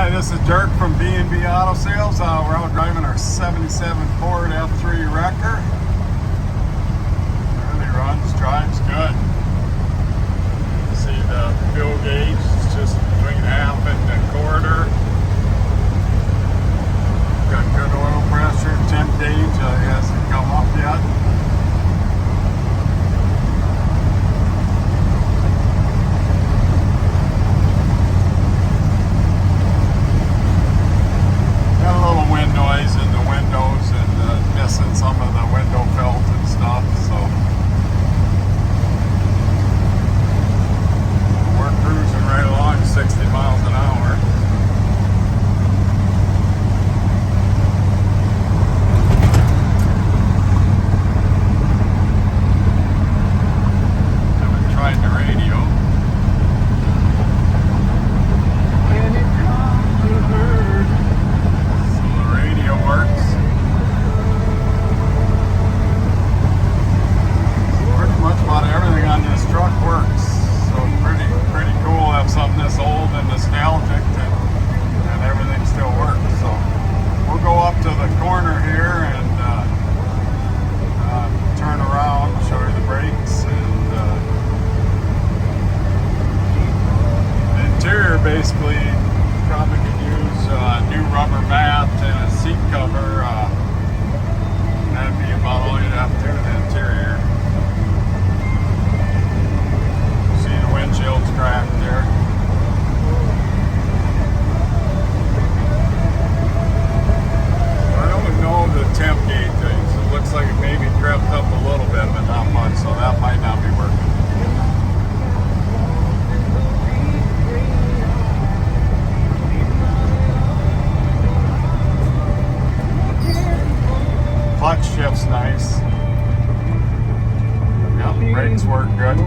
Hi, this is Dirk from B&B Auto Sales. We're out driving our 77 Ford F3 Wrecker. Really runs, drives good. See the fuel gauge is just between half and a quarter. Got good oil pressure. Temp gauge hasn't come up yet. Some of the window felt and stuff, so we're cruising right along 60 miles an hour. Haven't tried the radio. When it comes to her, so the radio works. Everything on this truck works, so it's pretty cool to have something this old and nostalgic and everything still works. So we'll go up to the corner here and turn around, show you the brakes, and the interior basically probably could use a new rubber mat and a seat cover. That'd be about all you'd have to do to the interior. Windshield's cracked there. I don't know the temp gauge things. It looks like it maybe crept up a little bit, but not much, so that might not be working. Clutch shift's nice. Yep, brakes work good.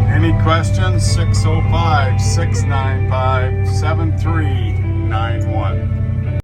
Any questions? 605-695-7391.